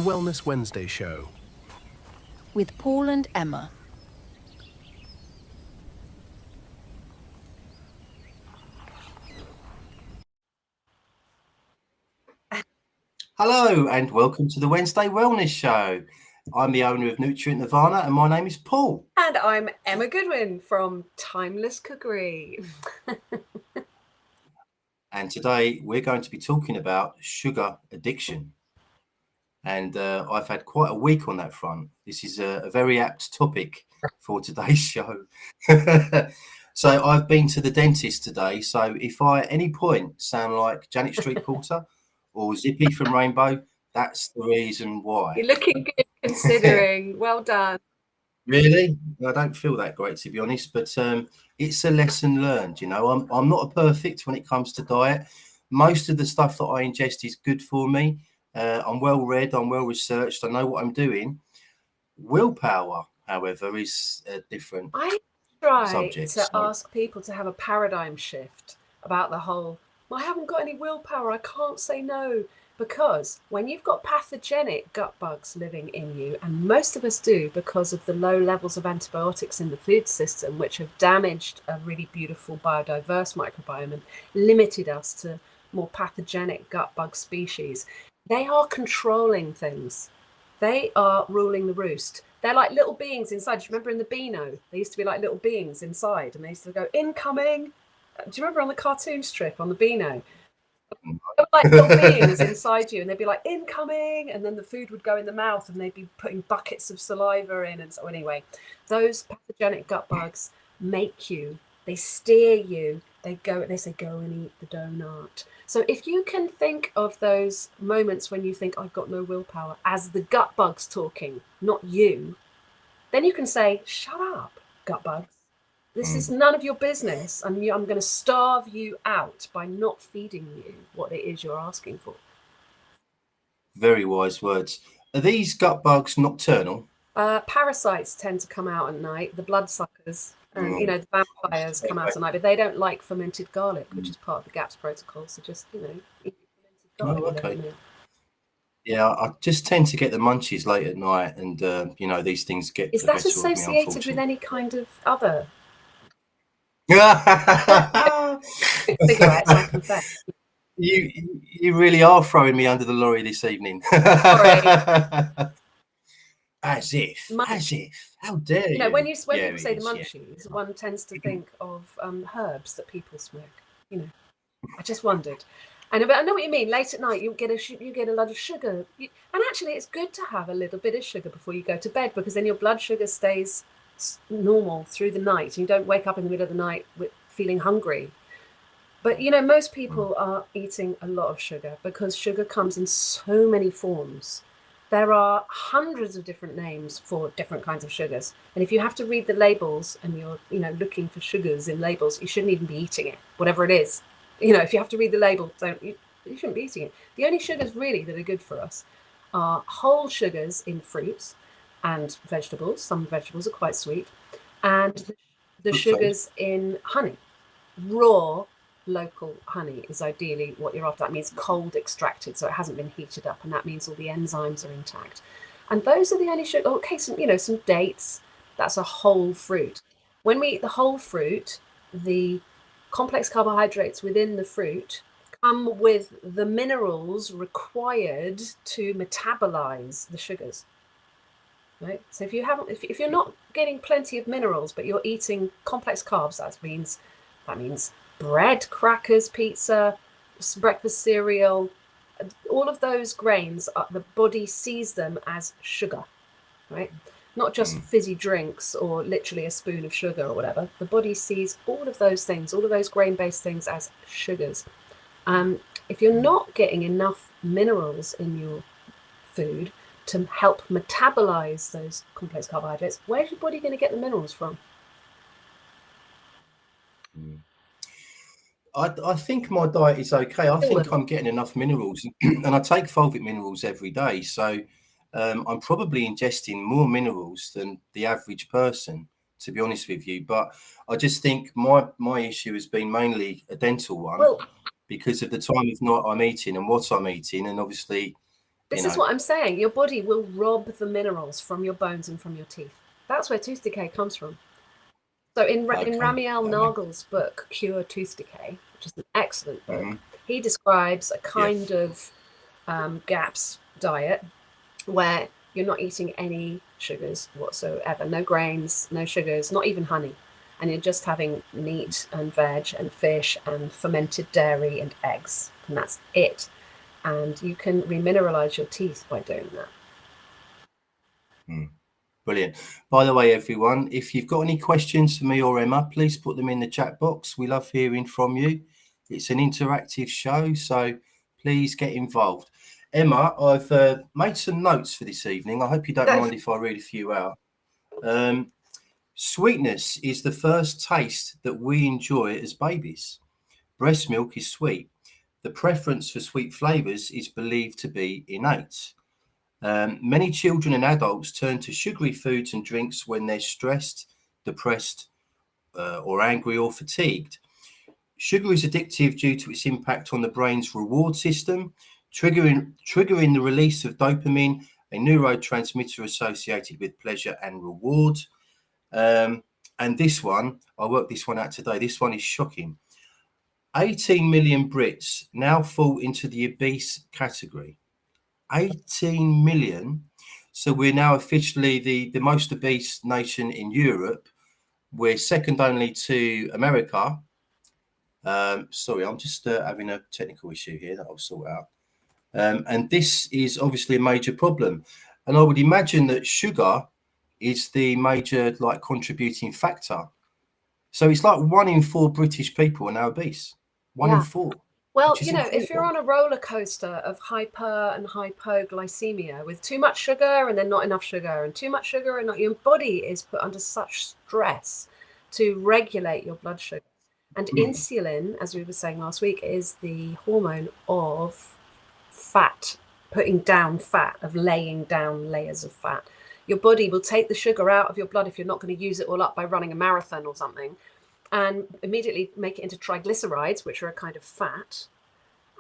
the Wellness Wednesday show with Paul and Emma. Hello and welcome to the Wednesday Wellness Show. I'm the owner of Nutrient Nirvana and my name is Paul. And I'm Emma Goodwin from Timeless Cookery. And today we're going to be talking about sugar addiction. And I've had quite a week on that front. This is a very apt topic for today's show. So I've been to the dentist today. So if I at any point sound like Janet Street Porter or Zippy from Rainbow, that's the reason why. You're looking good considering. Well done. Really? I don't feel that great, to be honest, but it's a lesson learned. You know, I'm not a perfect when it comes to diet. Most of the stuff that I ingest is good for me. I'm well read, I'm well researched, I know what I'm doing. Willpower, however, is a different subject. To ask people to have a paradigm shift about the whole, I haven't got any willpower, I can't say no. Because when you've got pathogenic gut bugs living in you, and most of us do because of the low levels of antibiotics in the food system, which have damaged a really beautiful biodiverse microbiome and limited us to more pathogenic gut bug species, they are controlling things. They are ruling the roost. They're like little beings inside. Do you remember in the Beano? They used to be like little beings inside, and they used to go, incoming. Do you remember on the cartoon strip on the Beano? They were like little beings inside you, and they'd be like incoming, and then the food would go in the mouth and they'd be putting buckets of saliva in. And so anyway, those pathogenic gut bugs make you, they steer you, they say go and eat the donut. So if you can think of those moments when you think I've got no willpower as the gut bugs talking, not you, then you can say, shut up, gut bugs. This is none of your business, and I'm going to starve you out by not feeding you what it is you're asking for. Very wise words. Are these gut bugs nocturnal? Parasites tend to come out at night, the bloodsuckers, and the vampires come out at night, but they don't like fermented garlic, which is part of the GAPS protocol. So just, eat fermented garlic. Okay. Yeah, I just tend to get the munchies late at night, and these things get. Is that associated with any kind of other? Cigarettes, I confess. You really are throwing me under the lorry this evening. Sorry. As if. How dare you? When people say the munchies, one tends to think of herbs that people smoke. I just wondered. But I know what you mean. Late at night, you get a lot of sugar, and actually, it's good to have a little bit of sugar before you go to bed, because then your blood sugar stays normal through the night, and you don't wake up in the middle of the night feeling hungry. But most people are eating a lot of sugar because sugar comes in so many forms. There are hundreds of different names for different kinds of sugars, and if you have to read the labels and you're looking for sugars in labels, you shouldn't even be eating it, whatever it is. If you have to read the label, you shouldn't be eating it. The only sugars really that are good for us are whole sugars in fruits and vegetables. Some vegetables are quite sweet, and the sugars in honey. Raw local honey is ideally what you're after. That means cold extracted, so it hasn't been heated up, and that means all the enzymes are intact. And those are the only sugar. Okay, some dates. That's a whole fruit. When we eat the whole fruit, the complex carbohydrates within the fruit come with the minerals required to metabolize the sugars. Right? So if you're not getting plenty of minerals, but you're eating complex carbs, that means bread, crackers, pizza, breakfast cereal, all of those grains, the body sees them as sugar, right? Not just fizzy drinks or literally a spoon of sugar or whatever. The body sees all of those things, all of those grain-based things as sugars. If you're not getting enough minerals in your food to help metabolize those complex carbohydrates, where's your body going to get the minerals from? I think my diet is okay. I think I'm getting enough minerals, and I take fulvic minerals every day. So I'm probably ingesting more minerals than the average person, to be honest with you. But I just think my issue has been mainly a dental one, because of the time of night I'm eating and what I'm eating, and obviously This You is know, what I'm saying. Your body will rob the minerals from your bones and from your teeth. That's where tooth decay comes from. So in okay, Ramiel that makes, Nagel's book, Cure Tooth Decay, which is an excellent book, mhm, he describes a yeah, kind of GAPS diet where you're not eating any sugars whatsoever, no grains, no sugars, not even honey. And you're just having meat and veg and fish and fermented dairy and eggs. And that's it. And you can remineralize your teeth by doing that. brilliant. By the way, everyone, if you've got any questions for me or Emma, please put them in the chat box. We love hearing from you. It's an interactive show, so please get involved. Emma, I've made some notes for this evening. I hope you don't mind if I read a few out. Sweetness is the first taste that we enjoy as babies. Breast milk is sweet. The preference for sweet flavours is believed to be innate. Many children and adults turn to sugary foods and drinks when they're stressed, depressed, or angry or fatigued. Sugar is addictive due to its impact on the brain's reward system, triggering the release of dopamine, a neurotransmitter associated with pleasure and reward. And this one, I worked this one out today. This one is shocking. 18 million Brits now fall into the obese category. 18 million. So we're now officially the most obese nation in Europe. We're second only to America. Sorry, I'm just having a technical issue here that I'll sort out. And this is obviously a major problem. And I would imagine that sugar is the major contributing factor. So it's like 1 in 4 British people are now obese. One in 4. Well, Which is if you're on a roller coaster of hyper and hypoglycemia with too much sugar and then not enough sugar and too much sugar and not, your body is put under such stress to regulate your blood sugar. And insulin, as we were saying last week, is the hormone of fat, putting down fat, of laying down layers of fat. Your body will take the sugar out of your blood if you're not going to use it all up by running a marathon or something, and immediately make it into triglycerides, which are a kind of fat,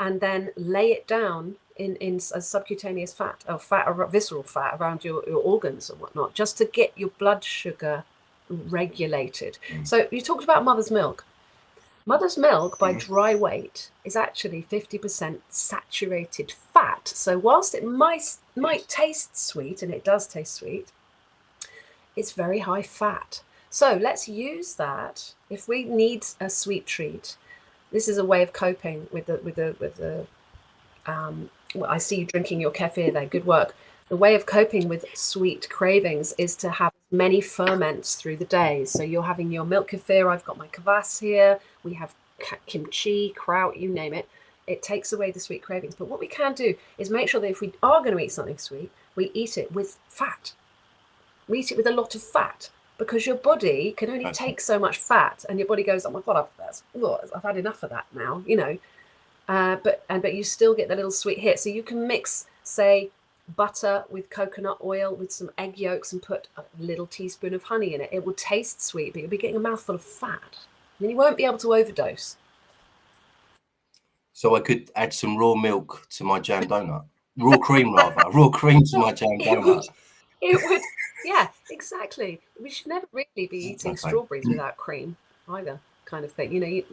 and then lay it down in as subcutaneous fat or fat or visceral fat around your organs or whatnot, just to get your blood sugar regulated. So you talked about mother's milk. Mother's milk, by dry weight, is actually 50% saturated fat. So whilst it might taste sweet, and it does taste sweet, it's very high fat. So let's use that. If we need a sweet treat, this is a way of coping with the well, I see you drinking your kefir there. Good work. The way of coping with sweet cravings is to have many ferments through the day. So you're having your milk kefir. I've got my kvass here. We have kimchi, kraut, you name it. It takes away the sweet cravings. But what we can do is make sure that if we are going to eat something sweet, we eat it with fat. We eat it with a lot of fat, because your body can only take so much fat, and your body goes, oh my God, I've had enough of that now, but you still get the little sweet hit. So you can mix, say, butter with coconut oil with some egg yolks and put a little teaspoon of honey in it. It will taste sweet, but you'll be getting a mouthful of fat. And then you won't be able to overdose. So I could add some raw milk to my jam donut. Raw cream, rather. Raw cream to my jam donut. It would, yeah, exactly. We should never really be eating strawberries without cream either, kind of thing.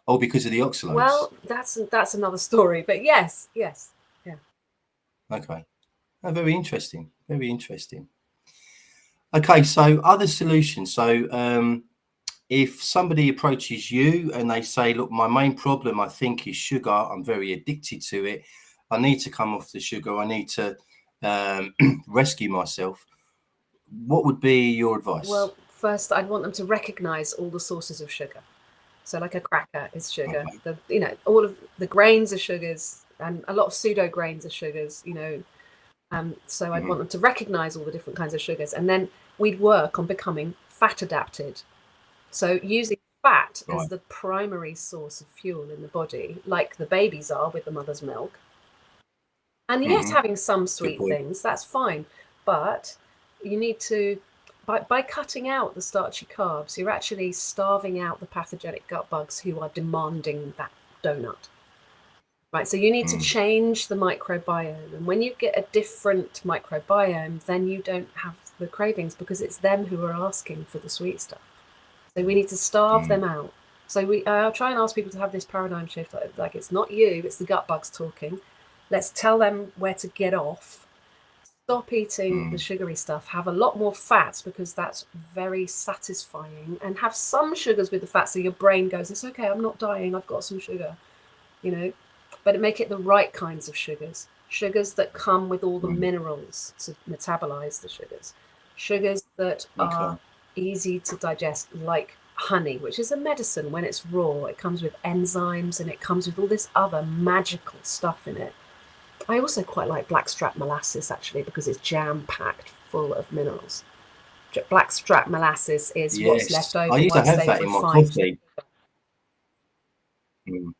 Oh, because of the oxalates? Well, that's another story. But yes, yeah. Okay. Oh, very interesting. Very interesting. Okay, so other solutions. So if somebody approaches you and they say, look, my main problem, I think, is sugar. I'm very addicted to it. I need to come off the sugar. I need to rescue myself. What would be your advice? Well, first, I'd want them to recognize all the sources of sugar. So like a cracker is sugar. Okay. All of the grains are sugars, and a lot of pseudo grains are sugars, so I'd want them to recognize all the different kinds of sugars, and then we'd work on becoming fat adapted. So using fat as the primary source of fuel in the body, like the babies are with the mother's milk. And yes, having some sweet things, that's fine. But you need to, by cutting out the starchy carbs, you're actually starving out the pathogenic gut bugs who are demanding that donut. right? So you need to Mm. change the microbiome. And when you get a different microbiome, then you don't have the cravings because it's them who are asking for the sweet stuff. So we need to starve them out. So I'll try and ask people to have this paradigm shift. Like it's not you, it's the gut bugs talking. Let's tell them where to get off. Stop eating the sugary stuff. Have a lot more fats because that's very satisfying. And have some sugars with the fat so your brain goes, it's okay, I'm not dying, I've got some sugar, you know. But make it the right kinds of sugars. Sugars that come with all the minerals to metabolize the sugars. Sugars that are easy to digest, like honey, which is a medicine when it's raw. It comes with enzymes and it comes with all this other magical stuff in it. I also quite like blackstrap molasses actually because it's jam-packed full of minerals. Blackstrap molasses is what's left over I used to once have they've that in my refined. coffee. Mm.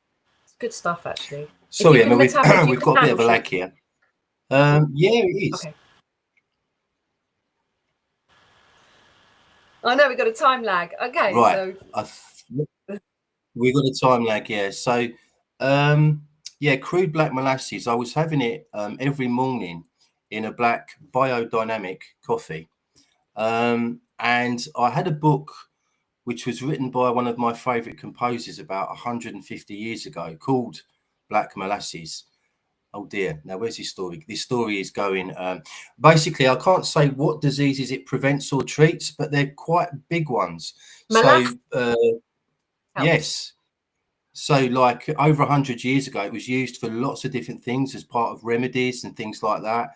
It's good stuff actually. Sorry, if you Emma, can we've got a bit of a lag here. Yeah, it is. Okay. I know we've got a time lag. Okay, Right. so We've got a time lag, yeah. So, yeah, crude black molasses. I was having it every morning in a black biodynamic coffee. And I had a book which was written by one of my favorite composers about 150 years ago called Black Molasses. Oh dear, now where's this story? This story is going, basically, I can't say what diseases it prevents or treats, but they're quite big ones. molasses So, yes. So like over 100 years ago, it was used for lots of different things as part of remedies and things like that.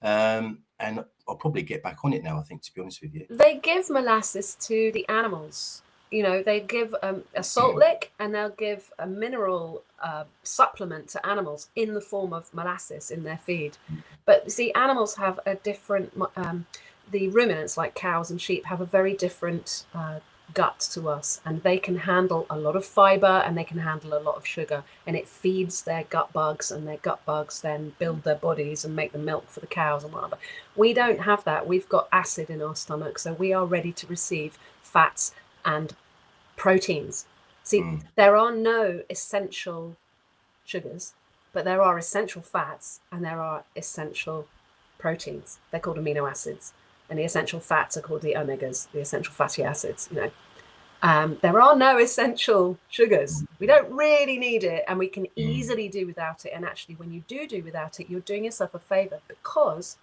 And I'll probably get back on it now, I think, to be honest with you. They give molasses to the animals. You know, they give a salt lick and they'll give a mineral supplement to animals in the form of molasses in their feed. But see, animals have a different, the ruminants like cows and sheep have a very different gut to us, and they can handle a lot of fiber and they can handle a lot of sugar, and it feeds their gut bugs, and their gut bugs then build their bodies and make the milk for the cows and whatever. We don't have that. We've got acid in our stomach, so we are ready to receive fats and proteins. See, there are no essential sugars, but there are essential fats and there are essential proteins. They're called amino acids, and the essential fats are called the omegas, the essential fatty acids. You know, there are no essential sugars. We don't really need it, and we can easily do without it. And actually, when you do without it, you're doing yourself a favor, because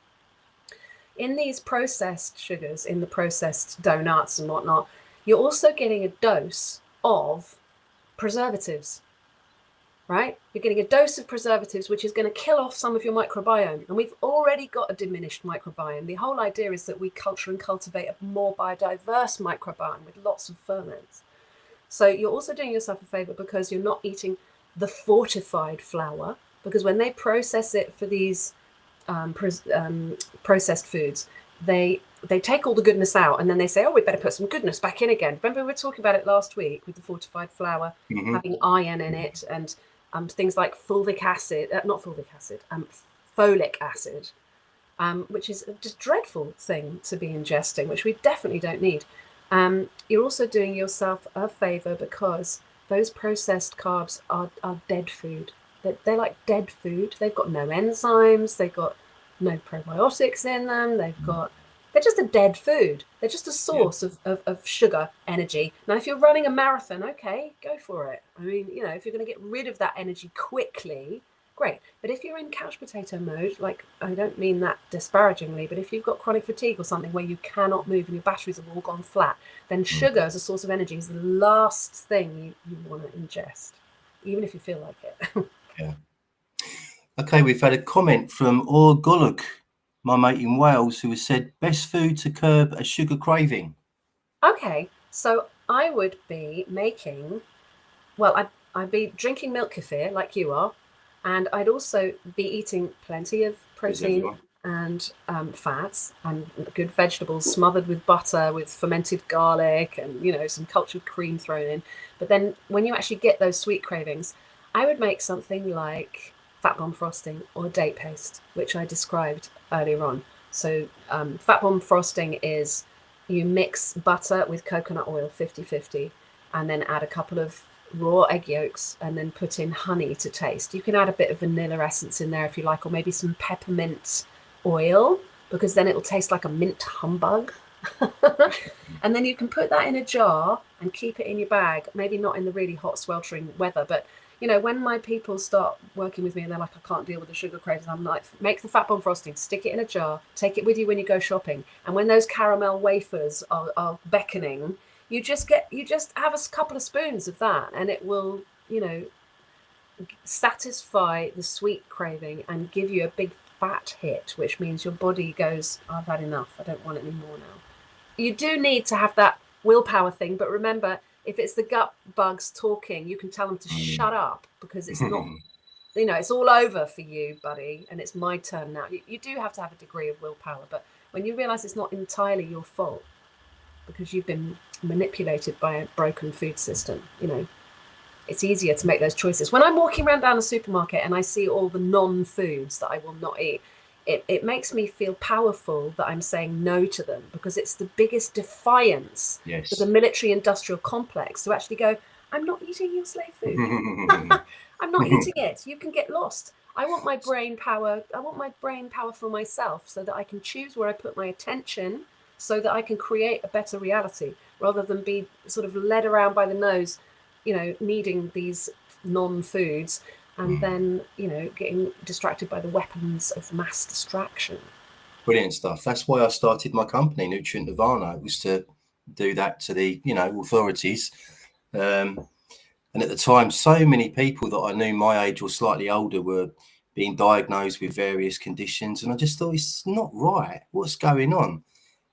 in these processed sugars, in the processed donuts and whatnot, you're also getting a dose of preservatives, right? You're getting a dose of preservatives, which is going to kill off some of your microbiome. And we've already got a diminished microbiome. The whole idea is that we culture and cultivate a more biodiverse microbiome with lots of ferments. So you're also doing yourself a favor because you're not eating the fortified flour, because when they process it for these processed foods, they take all the goodness out, and then they say, oh, we better put some goodness back in again. Remember, we were talking about it last week with the fortified flour having iron in it, and things like fulvic acid, folic acid, which is a just dreadful thing to be ingesting, which we definitely don't need. You're also doing yourself a favor because those processed carbs are dead food. They're like dead food. They've got no enzymes. They've got no probiotics in them. They're just a dead food. They're just a source of sugar energy. Now, if you're running a marathon, okay, go for it. I mean, you know, if you're going to get rid of that energy quickly, great. But if you're in couch potato mode, like, I don't mean that disparagingly, but if you've got chronic fatigue or something where you cannot move and your batteries have all gone flat, then sugar as a source of energy is the last thing you want to ingest, even if you feel like it. Yeah. Okay, we've had a comment from Or Golug, my mate in Wales, who has said best food to curb a sugar craving. Okay, so I would be making, well, I'd be drinking milk kefir like you are, and I'd also be eating plenty of protein and fats and good vegetables smothered with butter with fermented garlic and, you know, some cultured cream thrown in. But then when you actually get those sweet cravings, I would make something like fat bomb frosting or date paste, which I described earlier on. So fat bomb frosting is you mix butter with coconut oil 50-50 and then add a couple of raw egg yolks and then put in honey to taste. You can add a bit of vanilla essence in there if you like, or maybe some peppermint oil, because then it will taste like a mint humbug. And then you can put that in a jar and keep it in your bag, maybe not in the really hot, sweltering weather, but you know, when my people start working with me and they're like, I can't deal with the sugar cravings, I'm like, make the fat bomb frosting, stick it in a jar, take it with you when you go shopping. And when those caramel wafers are beckoning, you just have a couple of spoons of that, and it will, you know, satisfy the sweet craving and give you a big fat hit, which means your body goes, I've had enough, I don't want it anymore now. You do need to have that willpower thing, but remember, if it's the gut bugs talking, you can tell them to shut up, because it's not, you know, it's all over for you, buddy, and it's my turn now. You do have to have a degree of willpower, but when you realize it's not entirely your fault because you've been manipulated by a broken food system, you know, it's easier to make those choices. When I'm walking around down a supermarket and I see all the non-foods that I will not eat, it makes me feel powerful that I'm saying no to them, because it's the biggest defiance to the military industrial complex to actually go, I'm not eating your slave food. I'm not eating it. You can get lost. I want my brain power. I want my brain power for myself, so that I can choose where I put my attention, so that I can create a better reality, rather than be sort of led around by the nose, you know, needing these non-foods, and then, you know, getting distracted by the weapons of mass distraction. Brilliant stuff. That's why I started my company, Nutrient Nirvana. It was to do that to the, you know, authorities. And at the time, so many people that I knew my age or slightly older were being diagnosed with various conditions. And I just thought, it's not right. What's going on?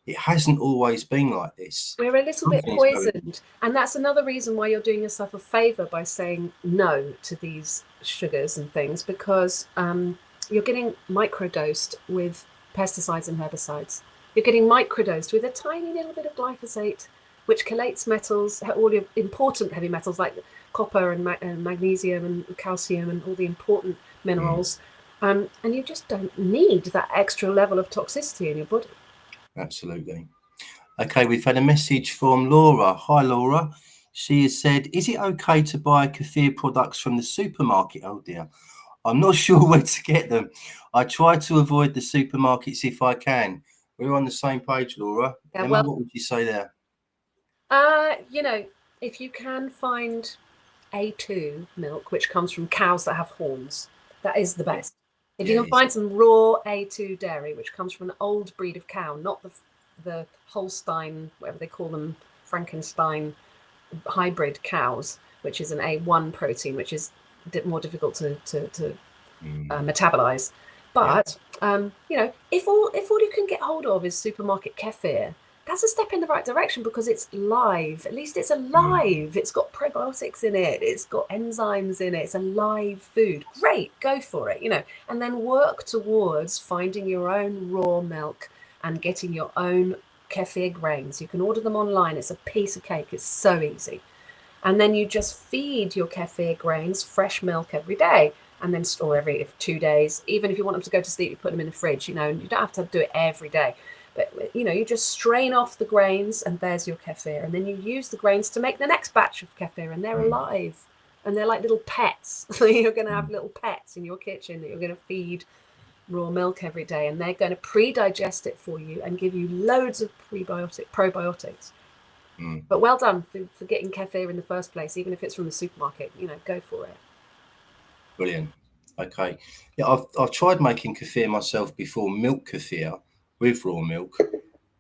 It hasn't always been like this. We're a little bit poisoned. And that's another reason why you're doing yourself a favor by saying no to these sugars and things, because you're getting microdosed with pesticides and herbicides. You're getting microdosed with a tiny little bit of glyphosate, which chelates metals, all the important heavy metals like copper and magnesium and calcium and all the important minerals. And you just don't need that extra level of toxicity in your body. Absolutely. Okay, we've had a message from Laura. Hi, Laura. She has said, is it okay to buy kefir products from the supermarket? Oh, dear. I'm not sure where to get them. I try to avoid the supermarkets if I can. We're on the same page, Laura. Yeah, Emma, what would you say there? You know, if you can find A2 milk, which comes from cows that have horns, that is the best. If you can find some raw A2 dairy, which comes from an old breed of cow, not the Holstein, whatever they call them, Frankenstein hybrid cows, which is an A1 protein, which is more difficult to metabolize. But you know, if all you can get hold of is supermarket kefir, that's a step in the right direction, because it's live. At least it's alive. It's got probiotics in it. It's got enzymes in it. It's a live food. Great, go for it, you know. And then work towards finding your own raw milk and getting your own kefir grains. You can order them online. It's a piece of cake. It's so easy. And then you just feed your kefir grains fresh milk every day, and then store every 2 days. Even if you want them to go to sleep, you put them in the fridge, you know, and you don't have to do it every day. But, you know, you just strain off the grains and there's your kefir. And then you use the grains to make the next batch of kefir, and they're alive. And they're like little pets. So you're going to have little pets in your kitchen that you're going to feed raw milk every day. And they're going to pre-digest it for you and give you loads of probiotics. But well done for getting kefir in the first place, even if it's from the supermarket. You know, go for it. Brilliant. Okay. Yeah, I've tried making kefir myself before, milk kefir with raw milk,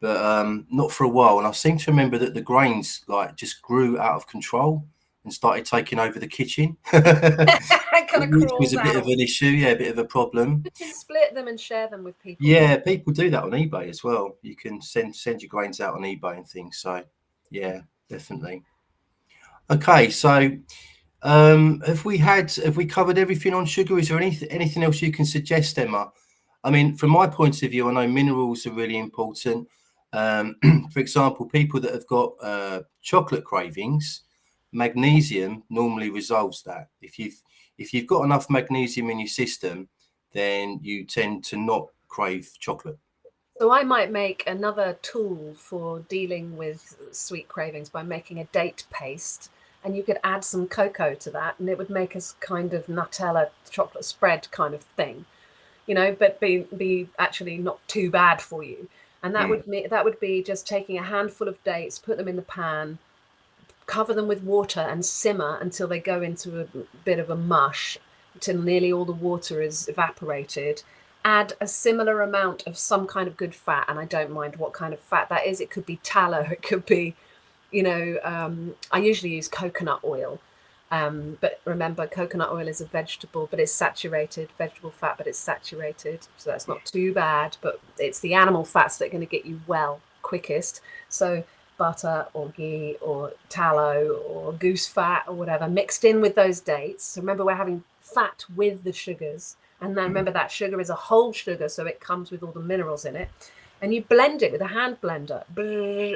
but not for a while. And I seem to remember that the grains like just grew out of control and started taking over the kitchen. It was a bit of an issue, yeah, a bit of a problem. You can split them and share them with people. Yeah, people do that on eBay as well. You can send your grains out on eBay and things. So yeah, definitely. Okay, so have we covered everything on sugar? Is there anything else you can suggest, Emma? I mean, from my point of view, I know minerals are really important. For example, people that have got chocolate cravings, magnesium normally resolves that. If you've got enough magnesium in your system, then you tend to not crave chocolate. So I might make another tool for dealing with sweet cravings by making a date paste and you could add some cocoa to that, and it would make a kind of Nutella chocolate spread kind of thing, you know, but be actually not too bad for you. And that would be just taking a handful of dates, put them in the pan, cover them with water, and simmer until they go into a bit of a mush, till nearly all the water is evaporated. Add a similar amount of some kind of good fat, and I don't mind what kind of fat that is. It could be tallow, it could be, you know, I usually use coconut oil. But remember, coconut oil is a vegetable, but it's saturated, vegetable fat, but it's saturated. So that's not too bad, but it's the animal fats that are going to get you well quickest. So butter or ghee or tallow or goose fat or whatever mixed in with those dates. So remember, we're having fat with the sugars. And then remember, that sugar is a whole sugar, so it comes with all the minerals in it. And you blend it with a hand blender,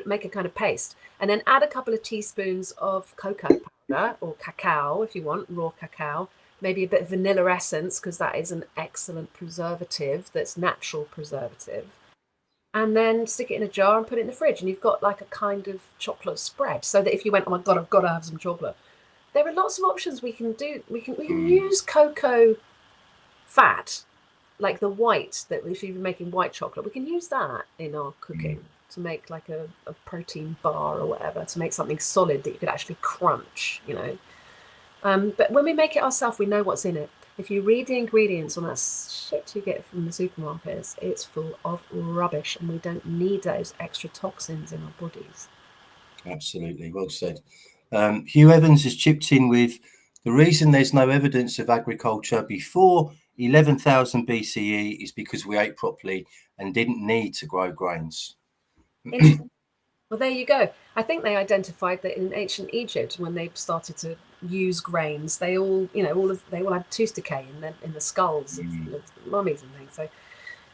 make a kind of paste, and then add a couple of teaspoons of cocoa powder or cacao if you want, raw cacao, maybe a bit of vanilla essence, because that is an excellent preservative, that's natural preservative. And then stick it in a jar and put it in the fridge, and you've got like a kind of chocolate spread, so that if you went, oh my God, I've got to have some chocolate, there are lots of options we can do. We can use cocoa fat, like the white, that if you're making white chocolate, we can use that in our cooking to make like a protein bar or whatever, to make something solid that you could actually crunch, you know. But when we make it ourselves, we know what's in it. If you read the ingredients on that shit you get from the supermarkets, it's full of rubbish, and we don't need those extra toxins in our bodies. Absolutely, well said. Hugh Evans has chipped in with, the reason there's no evidence of agriculture before 11,000 BCE is because we ate properly and didn't need to grow grains. Well, there you go. I think they identified that in ancient Egypt, when they started to use grains, they all, you know, they all had tooth decay in the skulls of the mummies and things. So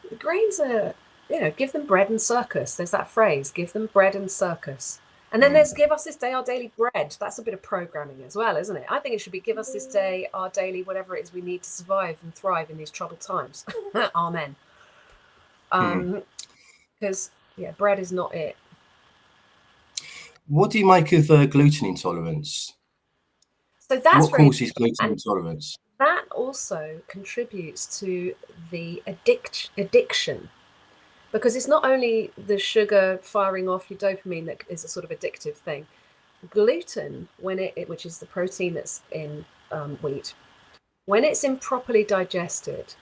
the grains are, you know, give them bread and circus. There's that phrase, give them bread and circus. And then there's give us this day our daily bread. That's a bit of programming as well, isn't it? I think it should be give us this day our daily whatever it is we need to survive and thrive in these troubled times. Amen. Because, yeah, bread is not it. What do you make of gluten intolerance? So that's what causes gluten intolerance? That also contributes to the addiction. Because it's not only the sugar firing off your dopamine that is a sort of addictive thing. Gluten, when which is the protein that's in wheat, when it's improperly digested,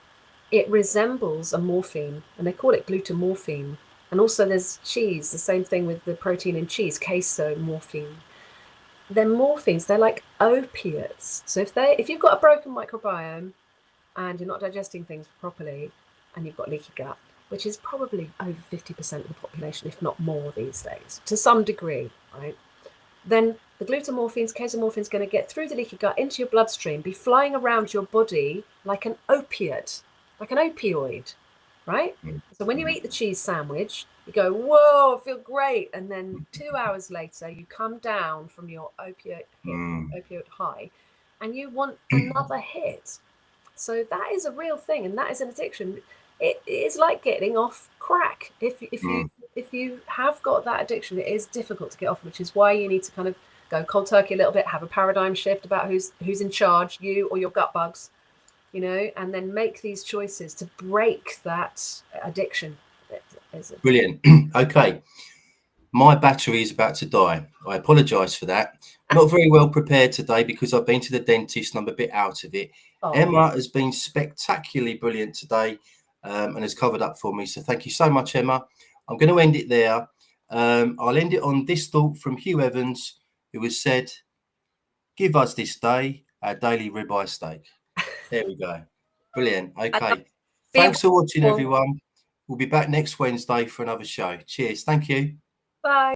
it resembles a morphine, and they call it glutamorphine. And also there's cheese, the same thing with the protein in cheese, casomorphine. They're morphines, they're like opiates. So if you've got a broken microbiome and you're not digesting things properly and you've got leaky gut, which is probably over 50% of the population, if not more these days, to some degree, right? Then the glutamorphines, casomorphines, going to get through the leaky gut into your bloodstream, be flying around your body like an opiate, like an opioid, right? So when you eat the cheese sandwich, you go, whoa, I feel great. And then 2 hours later, you come down from your opioid high, and you want another hit. So that is a real thing, and that is an addiction. It is like getting off crack. If you have got that addiction, it is difficult to get off, which is why you need to kind of go cold turkey a little bit, have a paradigm shift about who's in charge, you or your gut bugs, you know, and then make these choices to break that addiction. Brilliant. Okay, my battery is about to die. I apologise for that. Not very well prepared today because I've been to the dentist and I'm a bit out of it. Emma has been spectacularly brilliant today. And has covered up for me. So thank you so much, Emma. I'm going to end it there. I'll end it on this thought from Hugh Evans, who has said, give us this day our daily ribeye steak. There we go. Brilliant. Okay. Thanks for watching, everyone. We'll be back next Wednesday for another show. Cheers. Thank you. Bye.